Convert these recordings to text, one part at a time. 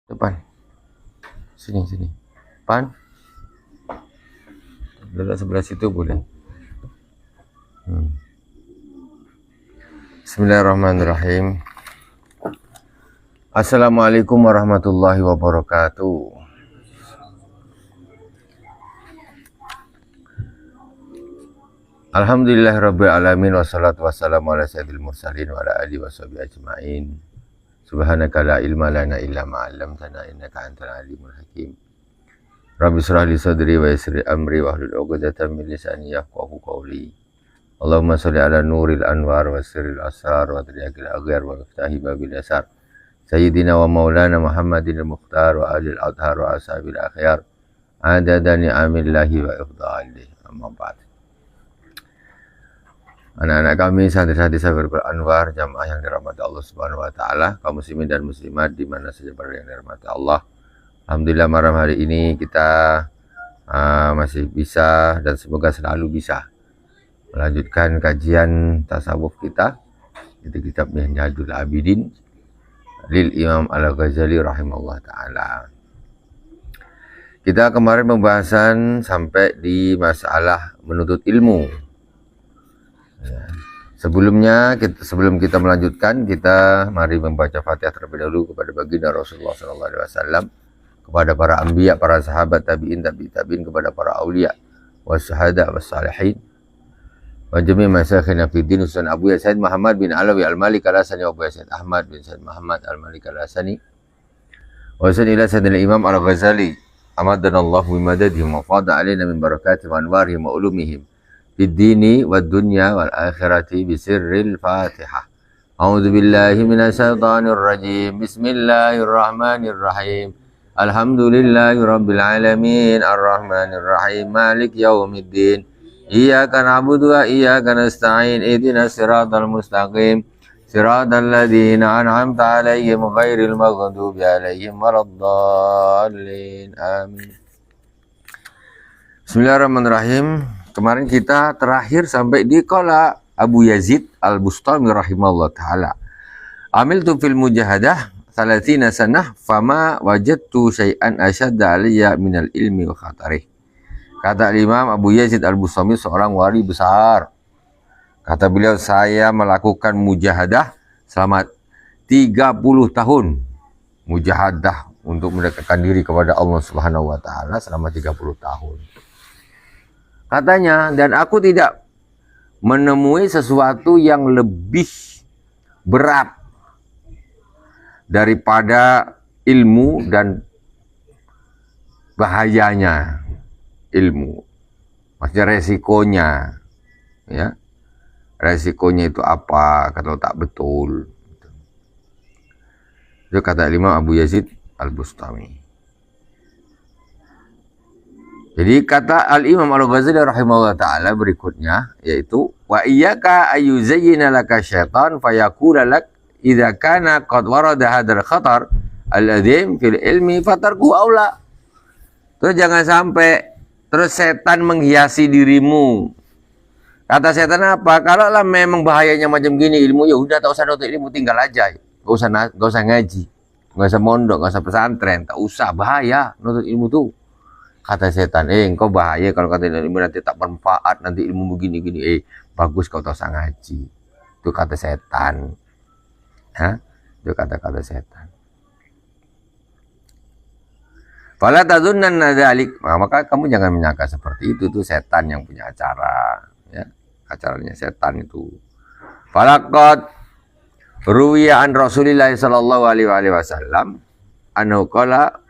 Depan. Sini. Depan. Duduk sebelah situ boleh. Bismillahirrahmanirrahim. Assalamualaikum warahmatullahi wabarakatuh. Alhamdulillahirabbil alamin wassalatu wassalamu ala sayyidil mursalin wa ala alihi washabihi ajmain. Subhanaka la ilma lana illa ma 'allamtana innaka antal alimul hakim. Rabbi shrah li sadri wa yassir li amri wa hlul 'uqdatam min lisani yafqahu qawli. Allahumma shalli ala nuril anwar wa sirril asrar wa tariqil aghyar wa miftahi babil yasar. Sayyidina wa maulana Muhammadin al-Mukhtar wa alil adhar wa ashabil akhyar. Adada ni'amillahi wa ifdalihi. Amma ba'd. Anak-anak kami, santri-santri Sahabatul Anwar, jamaah yang dirahmati Allah Subhanahu wa taala, kaum muslimin dan muslimat di mana saja berada yang dirahmati Allah. Alhamdulillah malam hari ini kita masih bisa dan semoga selalu bisa melanjutkan kajian tasawuf kita di kitab Minhajul Abidin lil Imam Al-Ghazali rahimahullah taala. Kita kemarin pembahasan sampai di masalah menuntut ilmu. Ya. Sebelum kita melanjutkan, kita mari membaca Fatihah terlebih dahulu kepada baginda Rasulullah SAW, kepada para anbiya, para sahabat, tabi'in, tabi'in, kepada para aulia, wasyuhada, wassalihin, wa jami' masyayikhina fi din, Ustaz Abu Said Muhammad bin Alawi Al-Malik Al-Hasani, Abu Said Ahmad bin Said Muhammad Al-Malik Al-Hasani, wa ila Sayyidina Imam Al-Ghazali, amadanallahu bimadadihim wa fada alaina min barakatihim wa anwarihim wa ulumihim Bid-dini wad-dunya wal-akhirati bisirril Fatihah. A'udzu billahi minasyaitonir rajim. Bismillahirrahmanirrahim. Alhamdulillahi rabbil alamin, arrahmanir rahim, malik yaumiddin. Iyyaka na'budu wa iyyaka nasta'in. Ihdinas siratal mustaqim. Siratal ladzina an'amta 'alaihim ghairil maghdubi 'alaihim waladdallin. Amin. Bismillahirrahmanirrahim. Kemarin kita terakhir sampai di qala Abu Yazid Al-Bustami rahimahullah ta'ala. Amiltu fil mujahadah 30 sanah fama wajadtu syai'an asyadda aliyya minal ilmi wa khatarih. Kata Imam Abu Yazid Al-Bustami, seorang wali besar. Kata beliau, saya melakukan mujahadah selama 30 tahun. Mujahadah untuk mendekatkan diri kepada Allah Subhanahu wa taala selama 30 tahun. Katanya, dan aku tidak menemui sesuatu yang lebih berat daripada ilmu dan bahayanya ilmu. Maksudnya resikonya. Ya. Resikonya itu apa kalau tak betul. Itu kata Imam Abu Yazid Al-Bustami. Jadi kata Al-Imam Al-Ghazali rahimahullah ta'ala berikutnya, yaitu wa iyyaka ayyuzayyina laka syaitan fayaqula lak idza kana qad warada hadzal khatar alladhim fil ilmi fatarku aula. Terus jangan sampai terus setan menghiasi dirimu. Kata setan apa? Kalau lah memang bahayanya macam gini ilmu, ya udah tak usah nuntut ilmu, tinggal aja. Gak usah ngaji, gak usah mondok, gak usah pesantren, tak usah, bahaya nuntut ilmu tuh. Kata setan, engkau bahaya kalau kata ilmu nanti tak bermanfaat, nanti ilmu begini-gini. Bagus kau tak usah ngaji. Itu kata setan. Hah? Itu kata-kata setan. Fala tadzunnanna dzalik. Maka kamu jangan menyangka seperti itu. Itu setan yang punya acara. Ya, acaranya setan itu. Falaqad ruwiya an Rasulillah sallallahu alaihi wasallam annahu qala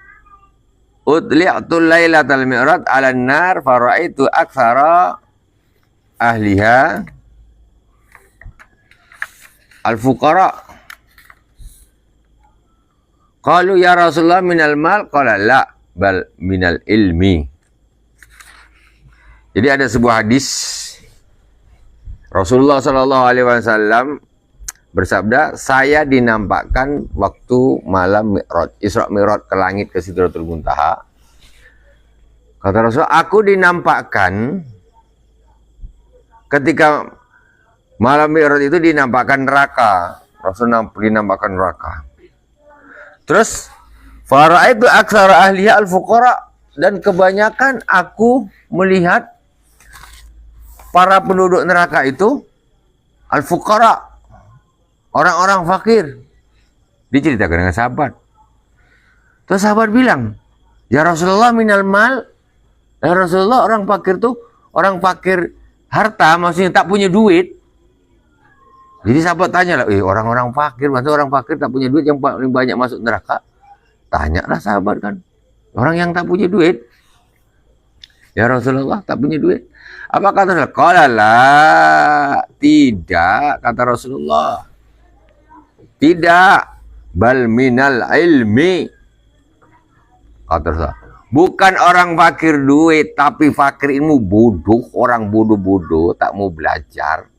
Udli'tul lailatal mi'raj 'alan nar faraitu aktsara ahliha al-fuqara. Qalu ya Rasulullah minal mal, qala la bal minal ilmi. Jadi ada sebuah hadis Rasulullah sallallahu alaihi wasallam bersabda, saya dinampakkan waktu malam Mi'raj, Isra Mi'raj ke langit ke Sidratul Muntaha. Kata Rasul, aku dinampakkan ketika malam Mi'raj itu dinampakkan neraka. Rasul dinampakkan neraka. Terus Fara'aitu aktsara ahliha al-fuqara, dan kebanyakan aku melihat para penduduk neraka itu al-fuqara, orang-orang fakir. Diceritakan dengan sahabat. Terus sahabat bilang, ya Rasulullah minal mal. Ya Rasulullah, orang fakir tuh, orang fakir harta, maksudnya tak punya duit. Jadi sahabat tanya lah, orang-orang fakir, maksudnya orang fakir tak punya duit yang paling banyak masuk neraka. Tanyalah sahabat kan, orang yang tak punya duit. Ya Rasulullah, tak punya duit. Apa kata Rasulullah? Qala la, tidak, kata Rasulullah. Tidak, bal minal ilmi. Kata Rasulullah, bukan orang fakir duit, tapi fakir ilmu. Bodoh, orang bodoh-bodoh tak mau belajar.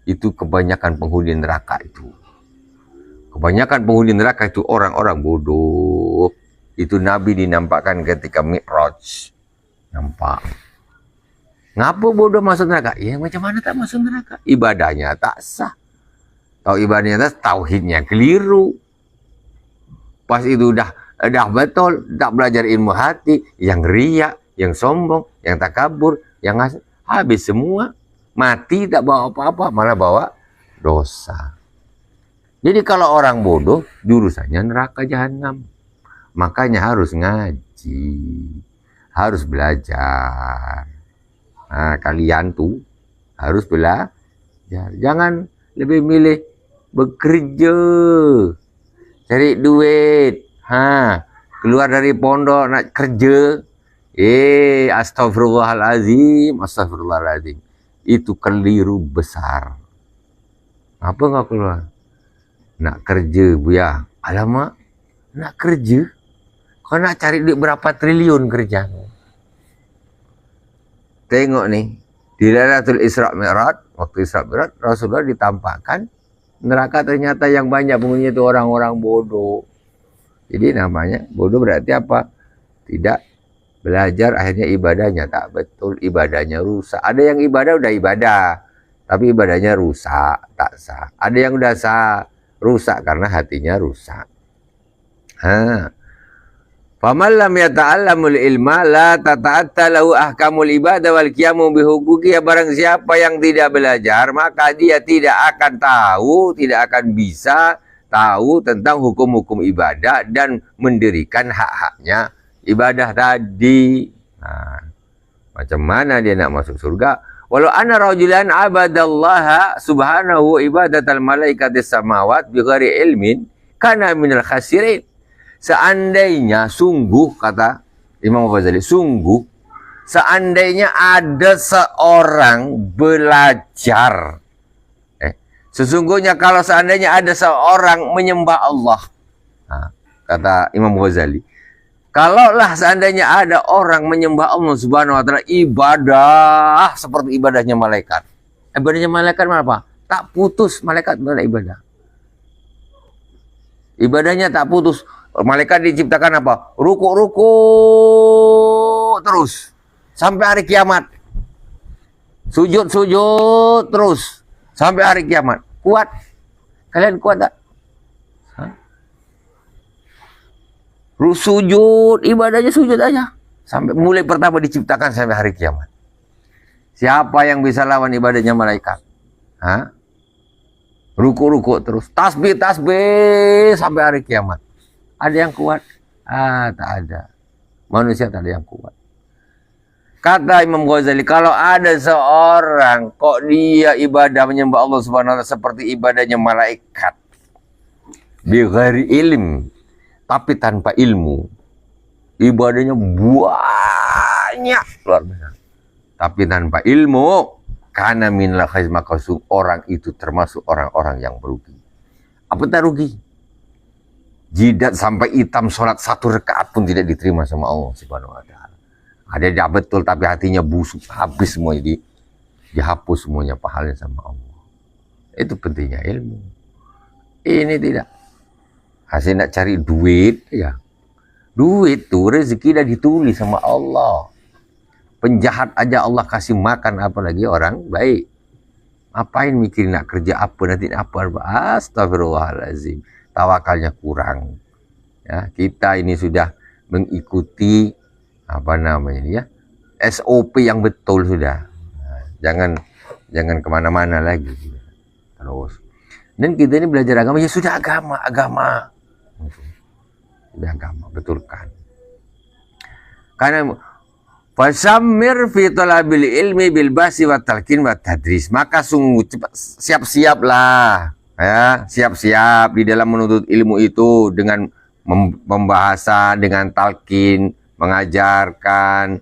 Itu kebanyakan penghuni neraka itu. Kebanyakan penghuni neraka itu orang-orang bodoh. Itu Nabi dinampakkan ketika Mi'raj. Nampak. Ngapa bodoh masuk neraka? Ya macam mana tak masuk neraka? Ibadahnya tak sah. Tahu ibadahnya tak, tauhidnya keliru. Pas itu dah betul, tak belajar ilmu hati, yang riak, yang sombong, yang takabur, yang habis semua. Mati tak bawa apa-apa, malah bawa dosa. Jadi kalau orang bodoh, jurusannya neraka jahanam. Makanya harus ngaji, harus belajar. Nah, kalian tuh harus belajar. Jangan lebih milih bekerja, cari duit. Keluar dari pondok nak kerja. Astagfirullahaladzim, astagfirullahaladzim. Itu keliru besar. Apa nggak keluar? Nak kerja, Buya. Alamak, nak kerja? Kau nak cari duit berapa triliun kerja? Tengok nih, di Lailatul Isra Mi'raj, waktu Isra Mi'raj, Rasulullah ditampakkan neraka ternyata yang banyak penghuninya itu orang-orang bodoh. Jadi namanya bodoh berarti apa? Tidak belajar, akhirnya ibadahnya tak betul, ibadahnya rusak. Ada yang ibadah udah ibadah, tapi ibadahnya rusak, tak sah. Ada yang udah sah, rusak karena hatinya rusak. Faman lam yata'allamul ilma la tata'atta lahu ahkamul ibadah wal qiyamu bihuquqi. Ya, barang siapa yang tidak belajar, maka dia tidak akan tahu, tidak akan bisa tahu tentang hukum-hukum ibadah dan mendirikan hak-haknya ibadah tadi. Macam mana dia nak masuk surga? Walau anna rajulan abadallaha subhanahu ibadatal malaikatis samawat bighairi ilmin kana minal khasirin. Seandainya, sungguh, kata Imam Ghazali, sungguh, seandainya ada seorang belajar, sesungguhnya kalau seandainya ada seorang menyembah Allah, kata Imam Ghazali, kalaulah seandainya ada orang menyembah Allah Subhanahu wa Ta'ala, ibadah seperti ibadahnya malaikat. Ibadahnya malaikat apa? Tak putus malaikat beribadah. Ibadahnya tak putus. Malaikat diciptakan apa? Ruku-ruku terus sampai hari kiamat. Sujud-sujud terus sampai hari kiamat. Kuat? Kalian kuat tak? Sujud, ibadahnya sujud aja. Sampai mulai pertama diciptakan sampai hari kiamat. Siapa yang bisa lawan ibadahnya malaikat? Ruku-ruku terus. Tasbih sampai hari kiamat. Ada yang kuat? Tak ada. Manusia tak ada yang kuat. Kata Imam Ghazali, kalau ada seorang kok dia ibadah menyembah Allah Subhanahu wa Ta'ala seperti ibadahnya malaikat, bi ghairi ilm, tapi tanpa ilmu, ibadahnya banyak luar biasa, tapi tanpa ilmu, karena minal khaiz, maka orang itu termasuk orang-orang yang merugi. Apa tak rugi? Jidat sampai hitam, sholat 1 rakaat pun tidak diterima sama Allah Subhanahu wa Ta'ala. Ada dia betul tapi hatinya busuk, habis semua, jadi dihapus semuanya pahalanya sama Allah. Itu pentingnya ilmu. Ini tidak. Hasil nak cari duit, ya. Duit tuh rezeki dah ditulis sama Allah. Penjahat aja Allah kasih makan, apalagi orang baik. Ngapain mikirin nak kerja apa nanti apa? Astagfirullahaladzim. Tawakalnya kurang. Ya, kita ini sudah mengikuti apa namanya ya, SOP yang betul sudah. Nah, jangan kemana-mana lagi. Terus. Dan kita ini belajar agama ya sudah agama. Sudah agama, betulkan. Karena fasammir fi talabil ilmi bil basi wa talqin wa tadris. Maka sungguh siap-siaplah ya, siap-siap di dalam menuntut ilmu itu dengan pembahasan, dengan talqin, mengajarkan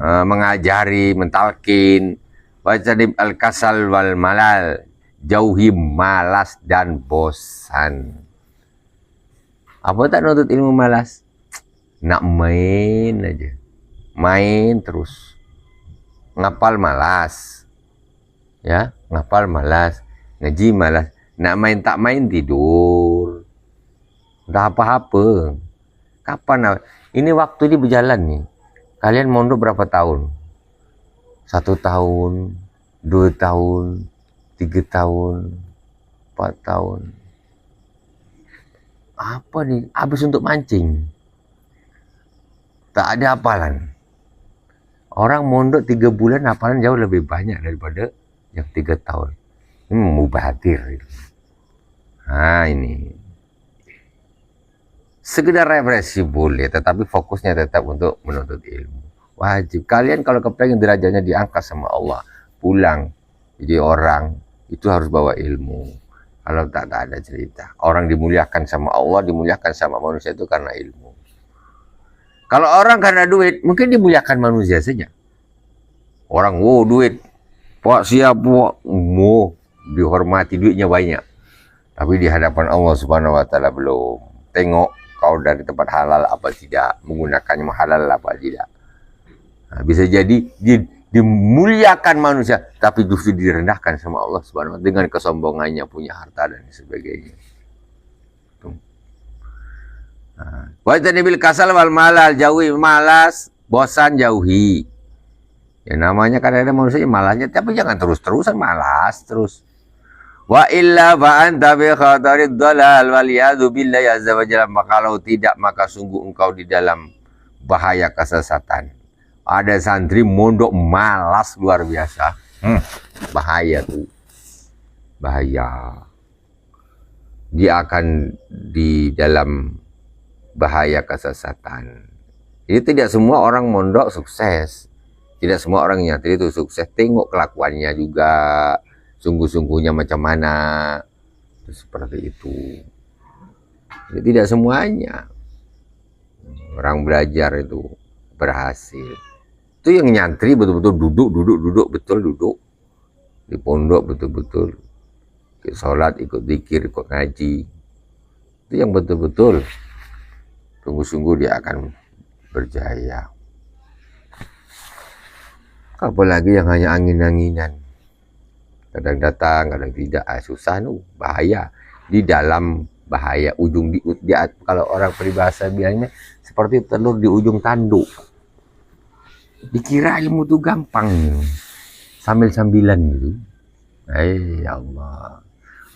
mengajari, mentalkin, baca di al-kasal wal malal, jauhi malas dan bosan. Apa tak nuntut ilmu malas? Nak main aja, main terus, ngapal malas, ya ngapal malas, ngaji malas, nak main tak main tidur, udah apa-apa. Kapan? Ini waktu ini berjalan nih. Kalian mondok berapa tahun? 1 tahun, 2 tahun, 3 tahun, 4 tahun. Apa nih? Habis untuk mancing. Tak ada hafalan. Orang mondok 3 bulan hafalan jauh lebih banyak daripada yang 3 tahun. Ini mubadir. Nah ini. Sekedar refleksi boleh, tetapi fokusnya tetap untuk menuntut ilmu. Wajib. Kalian kalau kepengen derajatnya diangkat sama Allah, pulang jadi orang, itu harus bawa ilmu. Kalau tak ada cerita. Orang dimuliakan sama Allah, dimuliakan sama manusia itu karena ilmu. Kalau orang karena duit, mungkin dimuliakan manusia saja. Orang, duit. Pak siap, Pak. Dihormati, duitnya banyak. Tapi di hadapan Allah Subhanahu wa Ta'ala belum. Tengok kau dari tempat halal apa tidak, menggunakannya halal apa tidak. Nah, bisa jadi dimuliakan manusia, tapi justru direndahkan sama Allah Subhanahu wa Ta'ala dengan kesombongannya punya harta dan sebagainya. Wajtanibil kasal wal malal, jauhi malas, bosan jauhi. Ya namanya kadang-kadang manusia malasnya, tapi jangan terus-terusan malas terus. Wa illa fa anta bi khatarid dalal wal yadu billahi azza wa jalla. Kalau tidak, maka sungguh engkau di dalam bahaya kesesatan. Ada santri mondok malas luar biasa. Bahaya tuh. Bahaya. Dia akan di dalam bahaya kesesatan. Jadi tidak semua orang mondok sukses. Tidak semua orang nyatri itu sukses. Tengok kelakuannya juga. Sungguh-sungguhnya macam mana. Seperti itu. Jadi tidak semuanya orang belajar itu berhasil. Itu yang nyantri betul-betul duduk betul duduk di pondok, betul-betul ikut sholat, ikut zikir, ikut ngaji. Itu yang betul-betul sungguh-sungguh dia akan berjaya. Apalagi yang hanya angin-anginan, kadang datang, kadang tidak, susah bahaya. Di dalam bahaya, ujung kalau orang peribahasa bilangnya seperti telur di ujung tanduk. Dikira ilmu itu gampang, sambil-sambilan gitu. Ya Allah,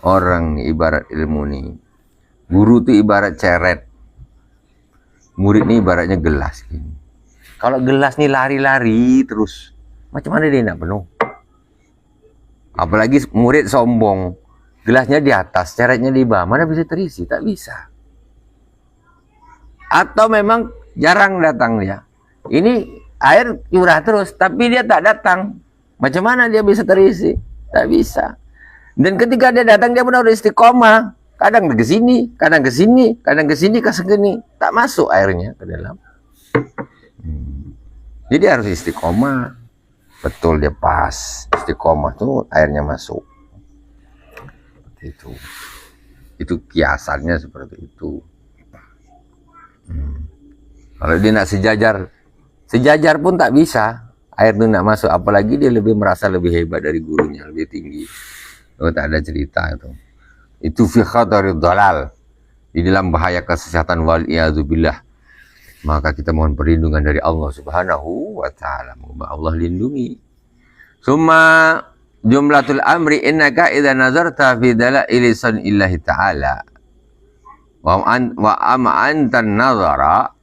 orang ibarat ilmu nih, guru itu ibarat ceret, murid nih ibaratnya gelas gini. Kalau gelas nih lari-lari terus, macam mana dia nak penuh? Apalagi murid sombong, gelasnya di atas, ceretnya di bawah, mana bisa terisi? Tak bisa. Atau memang jarang datang dia. Ini air curah terus, tapi dia tak datang. Macam mana dia bisa terisi? Tak bisa. Dan ketika dia datang, dia benar istiqomah. Kadang ke sini, kadang ke sini, kadang ke sini, kadang ke sini. Tak masuk airnya ke dalam. Jadi harus istiqomah. Betul, dia pas. Istiqomah tuh airnya masuk. Seperti itu. Itu kiasannya seperti itu. Kalau dia nak sejajar pun tak bisa. Air itu nak masuk. Apalagi dia lebih merasa lebih hebat dari gurunya, lebih tinggi. Tak ada cerita itu. Itu fi khatarid dalal. Di dalam bahaya kesesatan wal iyadzubillah. Maka kita mohon perlindungan dari Allah Subhanahu wa Ta'ala. Moga Allah lindungi. Summa jumlatul amri innaka idza nazarta fi dalaili sanillahi ta'ala wa ama antan nazara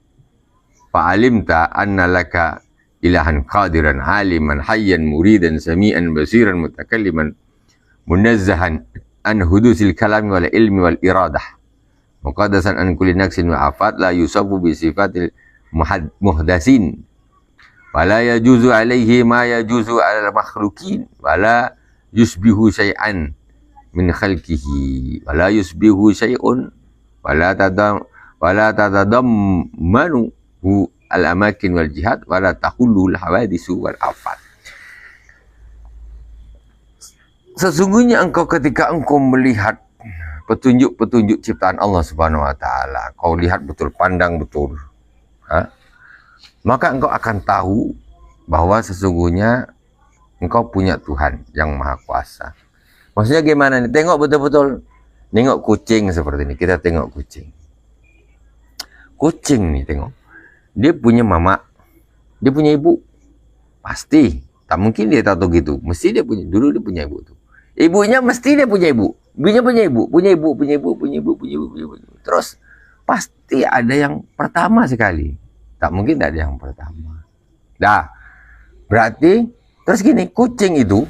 fa'alimta anna laka ilahan qadiran aliman hayyan muridan sami'an basiran mutakalliman munazzahan an hudusil kalami wal ilmi wal iradah muqaddasan an kulli naqsin wa afat la yusabu bi sifatil muhdasin wala yajuzu alaihi ma yajuzu ala makhlukin wala yusbihu syai'an min khalqihi wala yusbihu syai'un wala tadadammanu al amakin wal jihad wala tahullu al hawadisu wal afat. Sesungguhnya engkau ketika engkau melihat petunjuk-petunjuk ciptaan Allah Subhanahu wa taala, kau lihat betul, pandang betul, maka engkau akan tahu bahwa sesungguhnya engkau punya Tuhan yang Maha Kuasa. Maksudnya gimana nih? Tengok betul-betul. Nengok kucing seperti ini. Kita tengok kucing. Kucing nih tengok. Dia punya mama. Dia punya ibu. Pasti. Tak mungkin dia tahu gitu. Mesti dia punya. Dulu dia punya ibu tuh. Ibunya mesti dia punya ibu. Ibunya punya ibu. Punya ibu. Punya ibu. Punya ibu. Punya ibu. Punya ibu. Terus pasti ada yang pertama sekali. Tak mungkin tak ada yang pertama. Dah. Berarti terus gini. Kucing itu.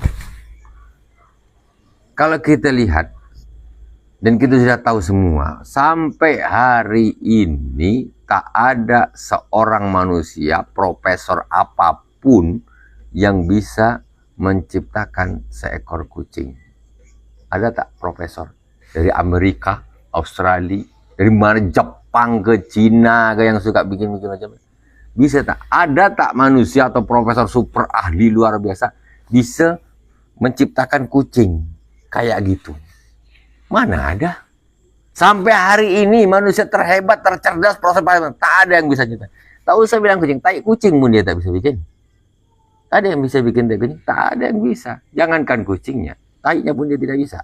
Kalau kita lihat. Dan kita sudah tahu semua, sampai hari ini tak ada seorang manusia, profesor apapun yang bisa menciptakan seekor kucing. Ada tak profesor? Dari Amerika, Australia, dari mana, Jepang ke Cina ke yang suka bikin-bikin macam. Bisa tak? Ada tak manusia atau profesor super ahli luar biasa bisa menciptakan kucing kayak gitu? Mana ada? Sampai hari ini manusia terhebat, tercerdas, proses tak ada yang bisa cipta. Tak usah bilang kucing, tai kucing pun dia tak bisa bikin. Ada yang bisa bikin tai kucing? Tak ada yang bisa. Jangankan kucingnya, tainya pun dia tidak bisa.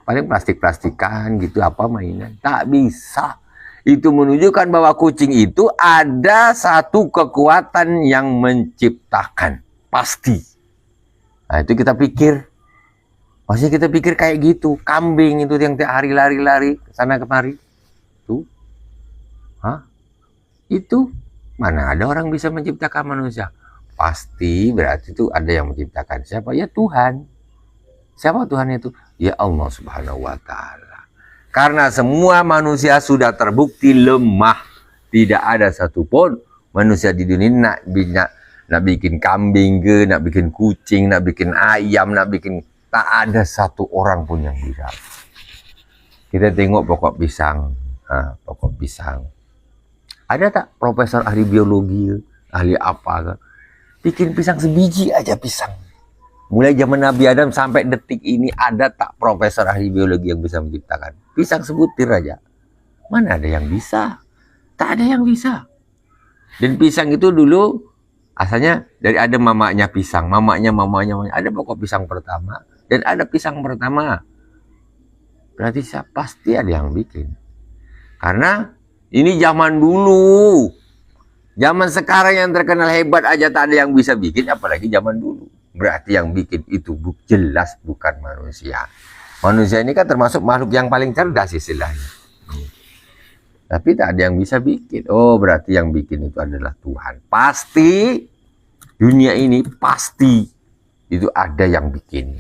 Paling plastik-plastikan gitu, apa mainan. Tak bisa. Itu menunjukkan bahwa kucing itu ada satu kekuatan yang menciptakan. Pasti. Nah, itu kita pikir. Maksudnya kita pikir kayak gitu. Kambing itu yang tiap hari lari-lari sana kemari. Tuh. Itu. Mana ada orang bisa menciptakan manusia? Pasti berarti itu ada yang menciptakan. Siapa? Ya Tuhan. Siapa Tuhan itu? Ya Allah Subhanahu wa ta'ala. Karena semua manusia sudah terbukti lemah. Tidak ada satupun manusia di dunia nak bikin kambing ke, nak bikin kucing, nak bikin ayam, nak bikin... Tak ada satu orang pun yang bisa. Kita tengok pokok pisang. Pokok pisang. Ada tak profesor ahli biologi, ahli apa? Bikin pisang sebiji aja pisang. Mulai zaman Nabi Adam sampai detik ini ada tak profesor ahli biologi yang bisa menciptakan? Pisang sebutir aja. Mana ada yang bisa? Tak ada yang bisa. Dan pisang itu dulu asalnya dari ada mamanya pisang. Mamanya. Ada pokok pisang pertama. Dan ada pisang pertama. Berarti pasti ada yang bikin. Karena ini zaman dulu. Zaman sekarang yang terkenal hebat aja tak ada yang bisa bikin. Apalagi zaman dulu. Berarti yang bikin itu jelas bukan manusia. Manusia ini kan termasuk makhluk yang paling cerdas istilahnya. Tapi tak ada yang bisa bikin. Oh berarti yang bikin itu adalah Tuhan. Pasti. Dunia ini pasti. Itu ada yang bikin.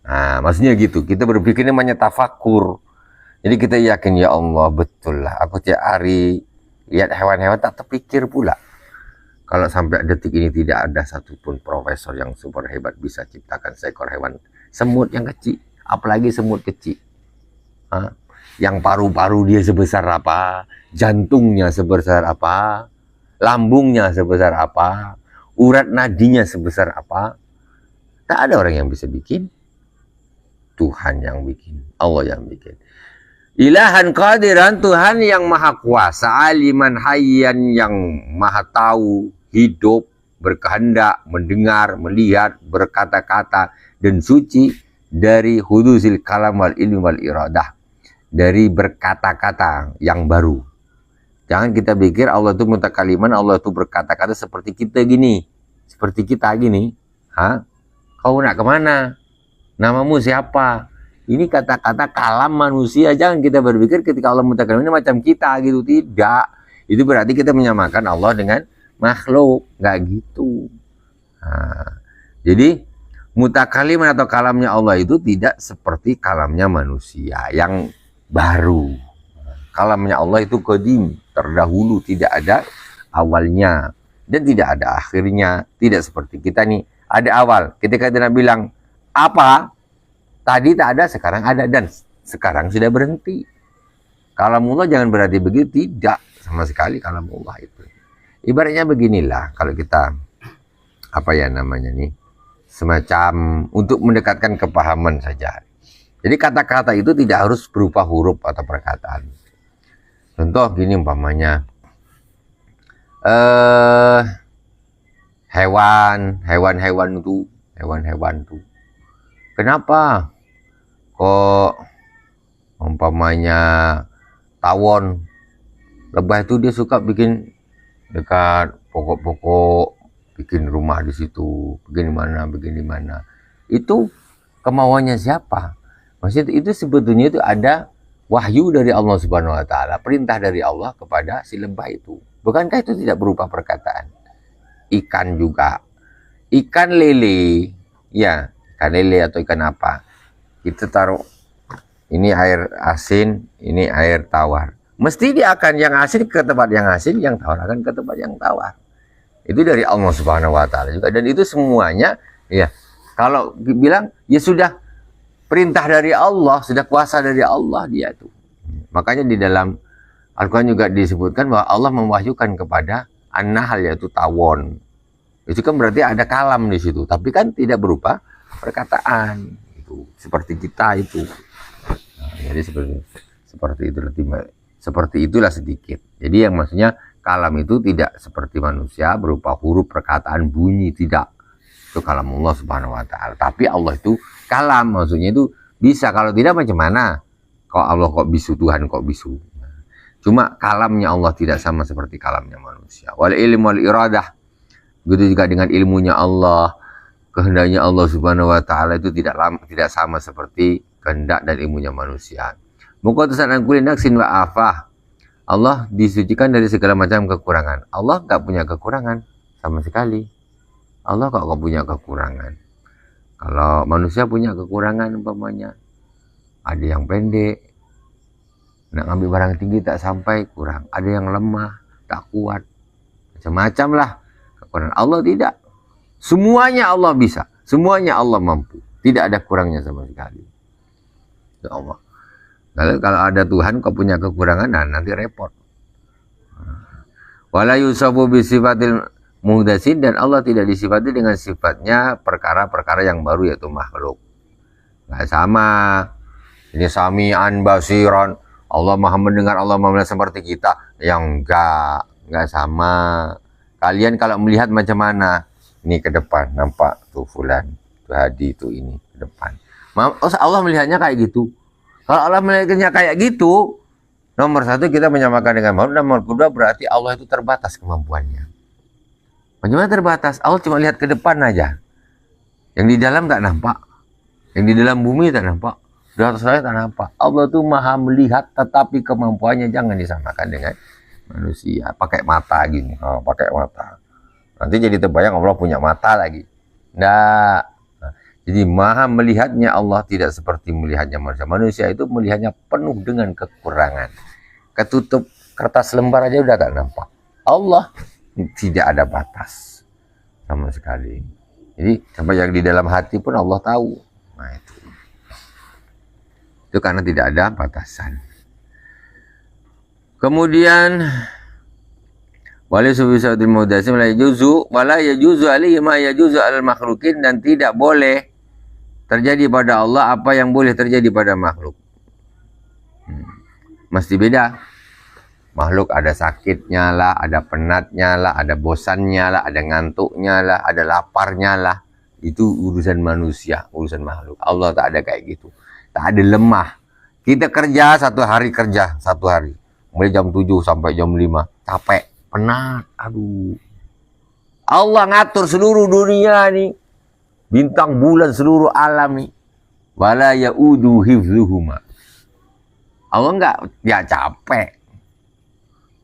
Nah, maksudnya gitu. Kita berpikirnya namanya tafakur. Jadi kita yakin, ya Allah, betul lah. Aku tiap hari lihat hewan-hewan tak terpikir pula. Kalau sampai detik ini tidak ada satupun profesor yang super hebat bisa ciptakan seekor hewan. Semut yang kecil. Apalagi semut kecil. Yang paru-paru dia sebesar apa. Jantungnya sebesar apa. Lambungnya sebesar apa. Urat nadinya sebesar apa. Tak ada orang yang bisa bikin. Tuhan yang bikin, Allah yang bikin. Ilahan qadiran, Tuhan yang maha kuasa, aliman hayyan yang maha tahu, hidup, berkehendak, mendengar, melihat, berkata-kata, dan suci dari hudusil kalam wal ilmi wal iradah. Dari berkata-kata yang baru. Jangan kita pikir Allah itu mutakaliman, Allah itu berkata-kata seperti kita gini. Seperti kita gini. Kau nak kemana? Namamu siapa? Ini kata-kata kalam manusia. Jangan kita berpikir ketika Allah mutakalim ini macam kita gitu. Tidak. Itu berarti kita menyamakan Allah dengan makhluk. Nggak gitu. Nah, jadi mutakalim atau kalamnya Allah itu tidak seperti kalamnya manusia yang baru. Kalamnya Allah itu qadim, terdahulu, tidak ada awalnya dan tidak ada akhirnya. Tidak seperti kita nih, ada awal. Ketika kita bilang apa, tadi tak ada, sekarang ada, dan sekarang sudah berhenti. Kalamullah jangan berarti begitu, tidak sama sekali kalamullah itu. Ibaratnya beginilah, kalau kita apa ya namanya nih, semacam untuk mendekatkan kepahaman saja. Jadi kata-kata itu tidak harus berupa huruf atau perkataan. Contoh gini umpamanya, hewan-hewan tuh, kenapa kok umpamanya tawon lebah itu dia suka bikin dekat pokok-pokok, bikin rumah di situ, bikin di mana. Itu kemauannya siapa? Maksudnya itu sebetulnya itu ada wahyu dari Allah Subhanahu wa taala, perintah dari Allah kepada si lebah itu. Bukankah itu tidak berupa perkataan? Ikan juga. Ikan lele, ya, ikan lele atau ikan apa? Kita taruh ini air asin, ini air tawar. Mesti dia akan yang asin ke tempat yang asin, yang tawar akan ke tempat yang tawar. Itu dari Allah Subhanahu wa taala juga, dan itu semuanya ya. Kalau bilang ya sudah perintah dari Allah, sudah kuasa dari Allah dia tuh. Makanya di dalam Al-Quran juga disebutkan bahwa Allah mewahyukan kepada An-Nahl, yaitu tawon. Itu kan berarti ada kalam di situ, tapi kan tidak berupa perkataan. Itu seperti kita itu. Nah, jadi seperti itulah sedikit. Jadi yang maksudnya kalam itu tidak seperti manusia berupa huruf, perkataan, bunyi, tidak. Itu kalam Allah Subhanahu wa taala. Tapi Allah itu kalam, maksudnya itu bisa. Kalau tidak macam mana? Kok Allah kok bisu, Tuhan kok bisu? Cuma kalamnya Allah tidak sama seperti kalamnya manusia. Wal ilmu wal iradah. Begitu juga dengan ilmunya Allah, kehendaknya Allah Subhanahu wa taala itu tidak sama seperti kehendak dan ilmunya manusia. Muqaddasan an kulli naqsin wa afah. Allah disucikan dari segala macam kekurangan. Allah enggak punya kekurangan sama sekali. Allah kok punya kekurangan. Kalau manusia punya kekurangan umpamanya, ada yang pendek, nak ngambil barang tinggi tak sampai, kurang. Ada yang lemah, tak kuat, macam-macam lah kekurangan. Allah tidak. Semuanya Allah bisa, semuanya Allah mampu. Tidak ada kurangnya sama sekali. Ya Allah. Kalau ada Tuhan kok punya kekurangan, nah nanti repot. Wala yusabu bisifatil muhdatsin, dan Allah tidak disifati dengan sifatnya perkara-perkara yang baru, yaitu makhluk. Nggak sama. Ini sami'an basiran, Allah maha mendengar, Allah maha melihat seperti kita. Yang enggak sama. Kalian kalau melihat macam mana? Ini ke depan, nampak tuh fulan, tuh Hadi, tuh ini ke depan. Allah melihatnya kayak gitu. Kalau Allah melihatnya kayak gitu, nomor satu kita menyamakan dengan makhluk, nomor kedua berarti Allah itu terbatas kemampuannya. Bagaimana terbatas? Allah cuma lihat ke depan aja. Yang di dalam tak nampak. Yang di dalam bumi tak nampak. Di atas langit tak nampak. Allah itu maha melihat, tetapi kemampuannya jangan disamakan dengan manusia. Pakai mata gini. Oh, pakai mata. Nanti jadi terbayang Allah punya mata lagi. Nah, jadi maha melihatnya Allah tidak seperti melihatnya manusia. Manusia itu melihatnya penuh dengan kekurangan. Ketutup kertas lembar aja udah tak nampak. Allah tidak ada batas sama sekali. Jadi sampai yang di dalam hati pun Allah tahu. Nah itu karena tidak ada batasan. Kemudian wala subisatil muhdatsin la yajuzu wala yajuzu alaihi ma yajuzu alal makhlukin, dan tidak boleh terjadi pada Allah apa yang boleh terjadi pada makhluk. Mesti beda. Makhluk ada sakitnya lah, ada penatnya lah, ada bosannya lah, ada ngantuknya lah, ada laparnya lah. Itu urusan manusia, urusan makhluk. Allah tak ada kayak gitu. Tak ada lemah. Kita kerja satu hari, mulai jam 7 sampai jam 5. Capek, penat, aduh. Allah ngatur seluruh dunia nih. Bintang, bulan, seluruh alam nih. wala yaudu hifdzuhuma. Allah enggak ya capek.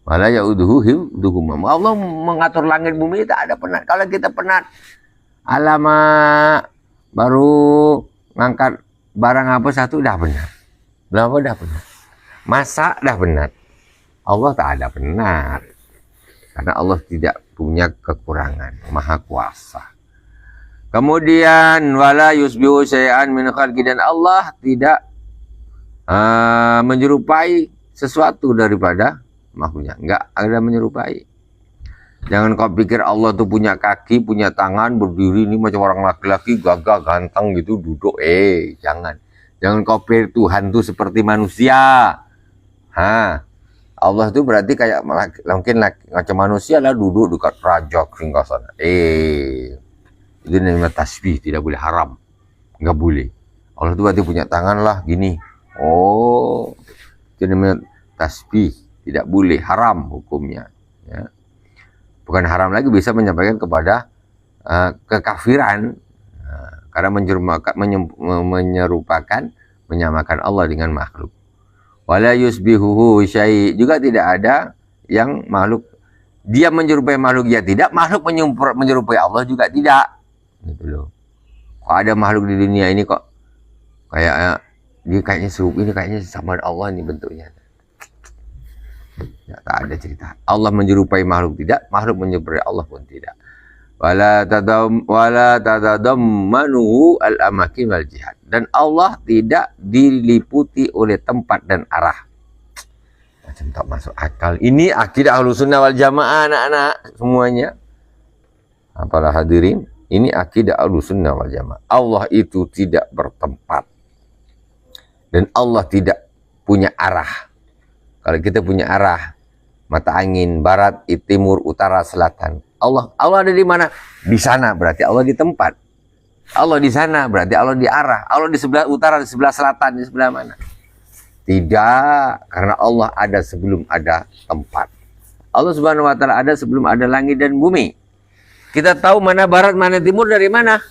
Wala yauduhu hifdzuhuma. Allah mengatur langit bumi tak ada penat. Kalau kita penat, alamak baru ngangkat barang apa satu dah penat. Berapa dah penat. Masak dah penat. Allah tak ada penat. Karena Allah tidak punya kekurangan, maha kuasa. Kemudian wala yusbihu syai'an min khalqi, dan Allah tidak menyerupai sesuatu daripada makhluknya. Enggak ada menyerupai. Jangan kau pikir Allah tuh punya kaki, punya tangan, berdiri ini macam orang laki-laki gagah ganteng gitu duduk. Jangan. Jangan kau pikir Tuhan tuh seperti manusia. Allah itu berarti kayak mungkin macam manusia lah, duduk dekat raja singgasana. Itu namanya tasbih, tidak boleh, haram. Nggak boleh. Allah itu berarti punya tangan lah gini. Itu namanya tasbih, tidak boleh, haram hukumnya. Ya. Bukan haram lagi, bisa menyampaikan kepada kekafiran. Karena menyerupakan, menyamakan Allah dengan makhluk. Wala yusbihuhu syai', juga tidak ada yang makhluk dia menyerupai makhluk, ya tidak, makhluk menyerupai Allah juga tidak. Gitu loh. Kok ada makhluk di dunia ini kok kayak dia kayaknya serupa, ini kayaknya sama Allah ini bentuknya. Ya, tak ada cerita. Allah menyerupai makhluk tidak, makhluk menyerupai Allah pun tidak. Wala tadammanuhu al-amakin wal jihad, dan Allah tidak diliputi oleh tempat dan arah. Macam tak masuk akal. Ini akidah Ahlussunnah wal Jamaah, anak-anak semuanya. Apalah hadirin, ini akidah Ahlussunnah wal Jamaah. Allah itu tidak bertempat dan Allah tidak punya arah. Kalau kita punya arah, mata angin, barat, timur, utara, selatan. Allah ada di mana? Di sana, berarti Allah di tempat. Allah di sana, berarti Allah di arah. Allah di sebelah utara, di sebelah selatan, di sebelah mana? Tidak, karena Allah ada sebelum ada tempat. Allah Subhanahu wa Ta'ala ada sebelum ada langit dan bumi. Kita tahu mana barat, mana timur dari mana?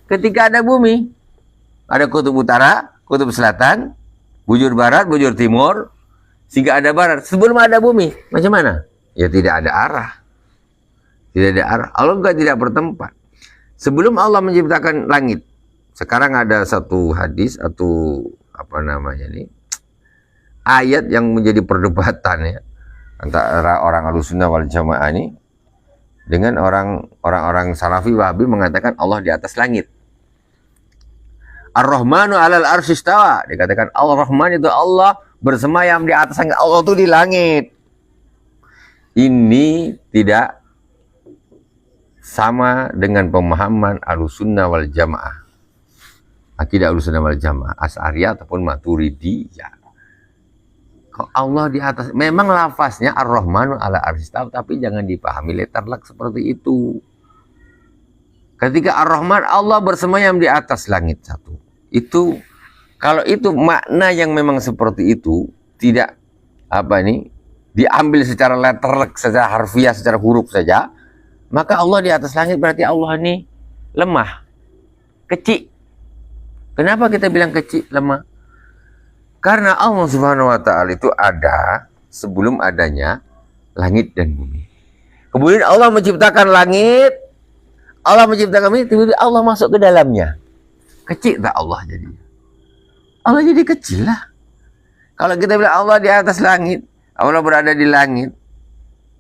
Ketika ada bumi. Ada kutub utara, kutub selatan, bujur barat, bujur timur, sehingga ada barat. Sebelum ada bumi, macam mana? Ya tidak ada arah. Tidak ada arah. Allah juga tidak bertempat. Sebelum Allah menciptakan langit, sekarang ada satu hadis atau apa namanya ini, ayat yang menjadi perdebatan ya antara orang Ahlussunnah wal Jamaah ini dengan orang-orang Salafi Wahabi mengatakan Allah di atas langit. Ar-Rahmanu 'alal arsy istawa. Dikatakan Ar-Rahman itu Allah bersemayam di atas langit. Allah itu di langit. Ini tidak sama dengan pemahaman Ahlussunnah wal Jamaah. Akidah Ahlussunnah wal Jamaah, Asy'ariyah ataupun Maturidiyah. Kalau Allah di atas, memang lafaznya Ar-Rahmanu 'ala arsy istawa, tapi jangan dipahami letterlek seperti itu. Ketika Ar-Rahman, Allah bersemayam di atas langit satu. Itu kalau itu makna yang memang seperti itu, tidak diambil secara letterlek, secara harfiah, secara huruf saja, maka Allah di atas langit berarti Allah ini lemah, kecil. Kenapa kita bilang kecil, lemah? Karena Allah Subhanahu wa Ta'ala itu ada sebelum adanya langit dan bumi. Kemudian Allah menciptakan langit, Allah menciptakan bumi, tiba-tiba Allah masuk ke dalamnya. Kecil tak Allah jadi? Allah jadi kecil lah. Kalau kita bilang Allah di atas langit, Allah berada di langit,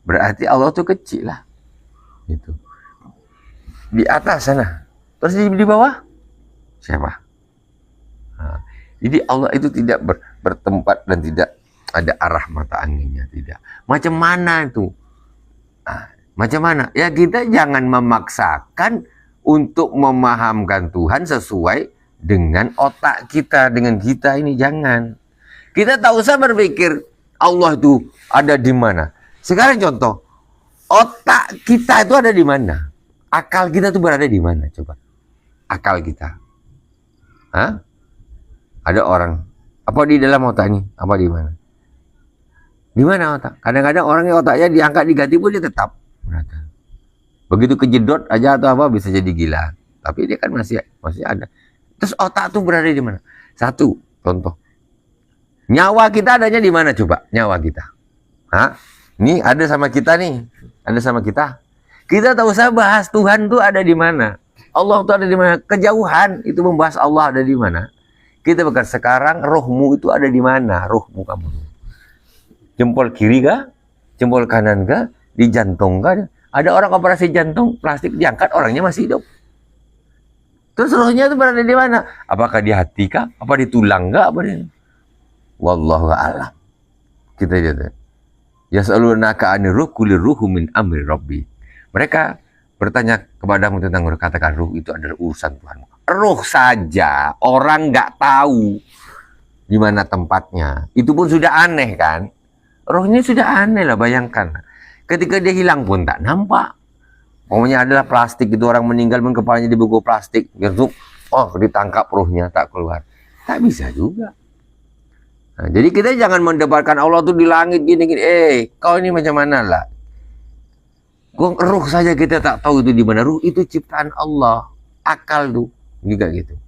berarti Allah itu kecil lah. Gitu. Di atas sana. Terus di bawah siapa? Nah, jadi Allah itu tidak bertempat dan tidak ada arah mata anginnya, tidak. Macam mana itu? Nah, macam mana? Ya kita jangan memaksakan untuk memahamkan Tuhan sesuai dengan otak kita, dengan kita ini, jangan. Kita tak usah berpikir Allah itu ada di mana. Sekarang contoh, otak kita itu ada di mana? Akal kita itu berada di mana? Coba. Akal kita. Ada orang. Apa di dalam otak ini? Apa di mana? Di mana otak? Kadang-kadang orangnya otaknya diangkat diganti pun dia tetap berada. Begitu kejedot aja atau apa bisa jadi gila. Tapi dia kan masih ada. Terus otak tuh berada di mana? Satu, contoh. Nyawa kita adanya di mana coba? Nyawa kita. Hah? Ini ada sama kita nih. Ada sama kita. Kita tak usah bahas Tuhan tuh ada di mana. Allah tuh ada di mana. Kejauhan itu membahas Allah ada di mana. Kita berkata sekarang rohmu itu ada di mana? Rohmu kamu. Jempol kiri kah? Jempol kanan kah? Di jantung kah? Ada orang operasi jantung, plastik diangkat, orangnya masih hidup. Terus rohnya itu berada di mana? Apakah di hati kah? Apa di tulang kah? Apa di... Wallahu a'lam. Kita lihat. Yas'alunaka 'anir ruh qulir ruhu min amri rabbi. Mereka bertanya kepadamu tentang ruh, katakan ruh itu adalah urusan Tuhanmu. Ruh saja orang nggak tahu di mana tempatnya. Itu pun sudah aneh kan? Rohnya sudah aneh lah, bayangkan. Ketika dia hilang pun tak nampak. Pokoknya adalah plastik, itu orang meninggal pun kepalanya dibungkus plastik. Oh, ditangkap rohnya tak keluar. Tak bisa juga. Nah, jadi kita jangan mendebarkan Allah tuh di langit gini-gini. Kau ini macam mana lah? Ruh saja kita tak tahu itu di mana. Ruh itu ciptaan Allah. Akal tuh juga gitu.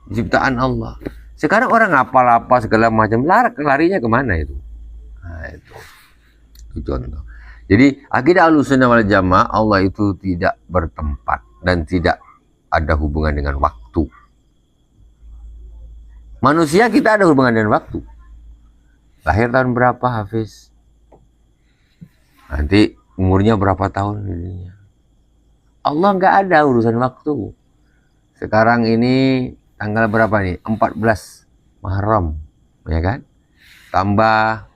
Ciptaan Allah. Sekarang orang apa-apa segala macam, larinya kemana itu? Nah, itu contoh. Jadi akidah Ahlussunnah wal Jamaah, Allah itu tidak bertempat dan tidak ada hubungan dengan waktu. Manusia kita ada hubungan dengan waktu. Lahir tahun berapa Hafiz? Nanti umurnya berapa tahun dirinya? Allah nggak ada urusan waktu. Sekarang ini tanggal berapa nih? 14 Muharram, ya kan? Tambah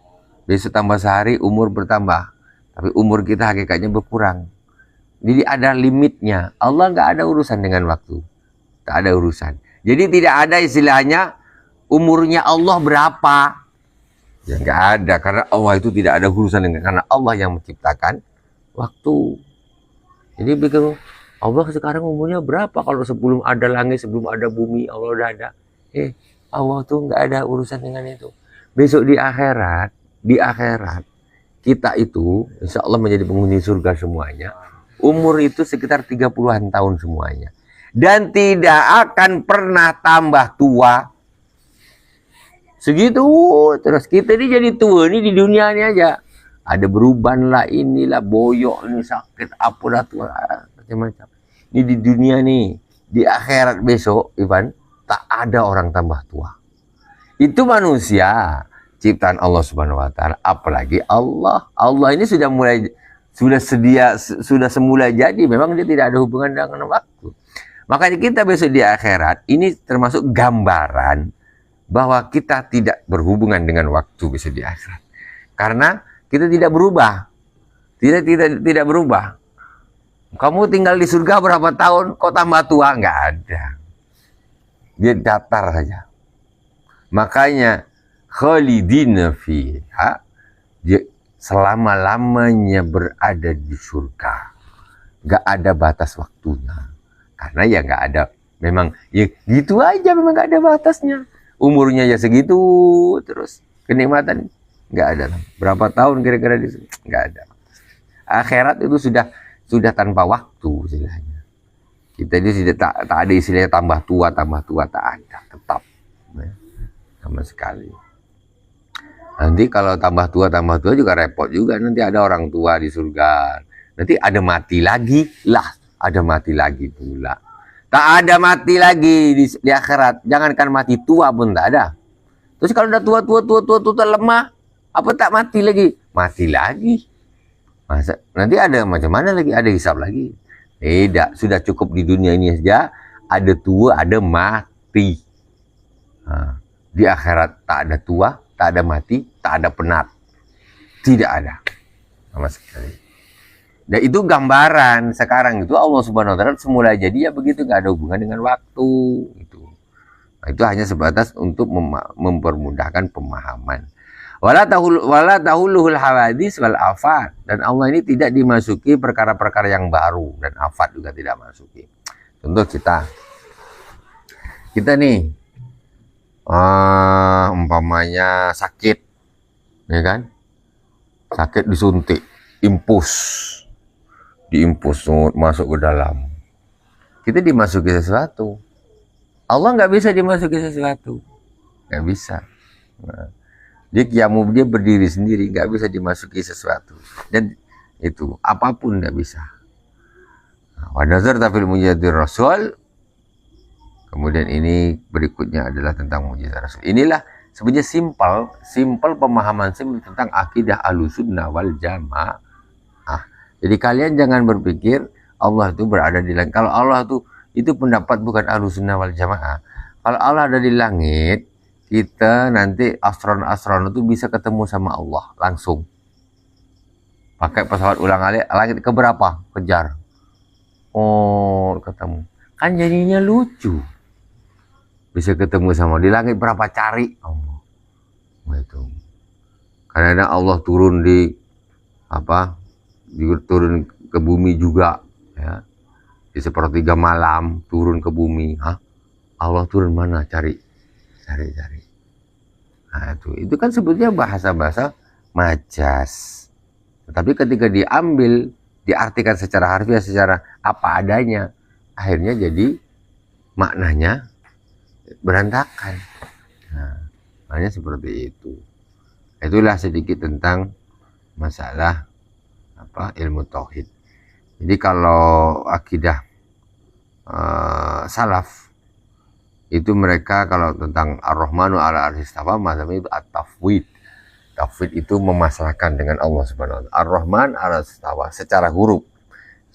besok tambah sehari, umur bertambah. Tapi umur kita hakikatnya berkurang. Jadi ada limitnya. Allah nggak ada urusan dengan waktu. Tak ada urusan. Jadi tidak ada istilahnya umurnya Allah berapa. Ya nggak ada. Karena Allah itu tidak ada urusan dengan. Karena Allah yang menciptakan waktu. Jadi begitu. Allah sekarang umurnya berapa? Kalau sebelum ada langit, sebelum ada bumi, Allah udah ada. Allah tuh nggak ada urusan dengan itu. Besok di akhirat kita itu insya Allah menjadi penghuni surga semuanya. Umur itu sekitar 30-an tahun semuanya. Dan tidak akan pernah tambah tua. Segitu terus. Kita ini jadi tua ini di dunia ini aja. Ada beruban lah, inilah boyok, ini sakit, apa dah tua, macam-macam. Ini di dunia nih. Di akhirat besok, Ivan, tak ada orang tambah tua. Itu manusia. Ciptaan Allah Subhanahu wa taala, apalagi Allah. Allah ini sudah semula jadi, memang dia tidak ada hubungan dengan waktu. Makanya kita besok di akhirat ini termasuk gambaran bahwa kita tidak berhubungan dengan waktu besok di akhirat. Karena kita tidak berubah. Tidak berubah. Kamu tinggal di surga berapa tahun, kok tambah tua? Nggak ada. Dia datar saja. Makanya khalidina fiha, dia selama-lamanya berada di surga. Gak ada batas waktunya. Karena ya gak ada, memang ya gitu aja, memang gak ada batasnya. Umurnya ya segitu terus. Kenikmatan gak ada. Berapa tahun kira-kira di surga? Gak ada. Akhirat itu sudah tanpa waktu istilahnya. Kita ini sudah tak ada istilahnya tambah tua, tak ada. Tetap. Ya, sama sekali. Nanti kalau tambah tua juga repot juga. Nanti ada orang tua di surga. Nanti ada mati lagi. Ada mati lagi pula. Tak ada mati lagi di akhirat. Jangankan mati tua pun tak ada. Terus kalau udah tua lemah, apa tak mati lagi? Mati lagi. Masa nanti ada macam mana lagi? Ada hisab lagi. Tidak, sudah cukup di dunia ini saja. Ada tua, ada mati. Di akhirat tak ada tua, tak ada mati, tak ada penat. Tidak ada. Sama sekali. Dan itu gambaran sekarang itu Allah Subhanahu wa taala semula jadi ya begitu, nggak ada hubungan dengan waktu itu. Nah, itu hanya sebatas untuk mempermudahkan pemahaman. Wala tahuluhul hawadis wal afat, dan Allah ini tidak dimasuki perkara-perkara yang baru dan afat juga tidak masuki. Contoh kita nih umpamanya sakit, ya kan? Sakit disuntik, diimpus masuk ke dalam. Kita dimasuki sesuatu. Allah nggak bisa dimasuki sesuatu, nggak bisa. Nah, dia berdiri sendiri, nggak bisa dimasuki sesuatu, dan itu apapun nggak bisa. Wa nazar tafil mujizati Rasul. Kemudian ini berikutnya adalah tentang mujizat Rasul. Inilah sebenarnya simpel pemahaman simpel tentang akidah Ahlussunnah wal Jamaah. Jadi kalian jangan berpikir Allah itu berada di langit. Kalau Allah itu pendapat bukan Ahlussunnah wal Jamaah. Kalau Allah ada di langit, kita nanti astron-astron itu bisa ketemu sama Allah langsung. Pakai pesawat ulang alik, langit keberapa? Kejar. Oh, ketemu. Kan jadinya lucu. Bisa ketemu sama di langit berapa, cari Allah. Itu. Karena Allah turun turun ke bumi juga, ya. Di sepertiga malam turun ke bumi. Allah turun mana? Cari. Nah, itu kan sebetulnya bahasa-bahasa majas. Tetapi ketika diartikan secara harfiah, secara apa adanya, akhirnya jadi maknanya berantakan. Nah, maknanya seperti itu. Itulah sedikit tentang masalah ilmu tauhid. Jadi kalau akidah salaf itu mereka kalau tentang Ar-Rahmanu 'ala arsy istawa, mazhabnya itu at-tafwid. Tafwid itu memasrahkan dengan Allah Subhanahu wa taala. Ar-Rahman 'ala arsy istawa secara huruf,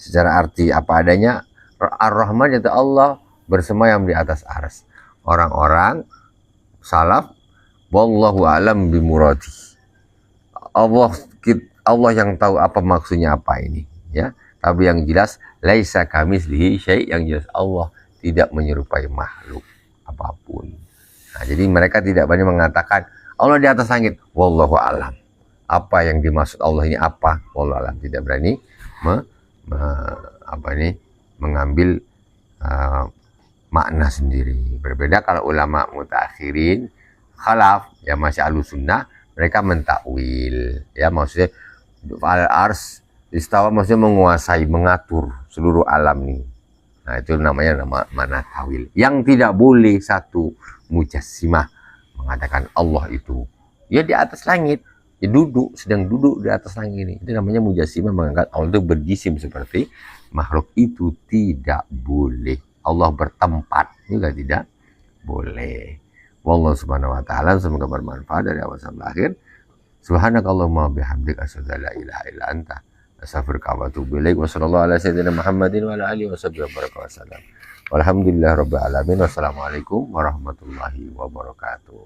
secara arti apa adanya. Ar-Rahman yaitu Allah bersemayam di atas arsy. Orang-orang salaf wallahu alam bimuradi. Allah yang tahu apa maksudnya apa ini, ya. Tapi yang jelas laisa kamitslihi syai', yang jelas Allah tidak menyerupai makhluk apapun. Nah, jadi mereka tidak berani mengatakan Allah di atas langit, wallahu alam. Apa yang dimaksud Allah ini apa? Wallahu alam. Tidak berani mengambil makna sendiri. Berbeda kalau ulama mutaakhirin, khalaf, ya masih Ahlussunnah, mereka mentakwil, ya, maksudnya al-ars istawa maksudnya menguasai, mengatur seluruh alam nih. Nah, itu namanya mana tawil. Yang tidak boleh satu mujassimah mengatakan Allah itu ya di atas langit, ya sedang duduk di atas langit ini. Itu namanya mujassimah, mengangkat Allah itu berjisim seperti makhluk. Itu tidak boleh. Allah bertempat juga tidak boleh. Wallahu subhanahu wa ta'ala, semoga bermanfaat dari awal sampai akhir. Subhanakallahumma bihamdika asyhadu an la ilaha illa anta astaghfiruka wa atubu ilaik. Wa sallallahu ala sayyidina Muhammadin wa ala alihi wasallam. Walhamdulillahirabbil alamin. Wassalamualaikum warahmatullahi wabarakatuh.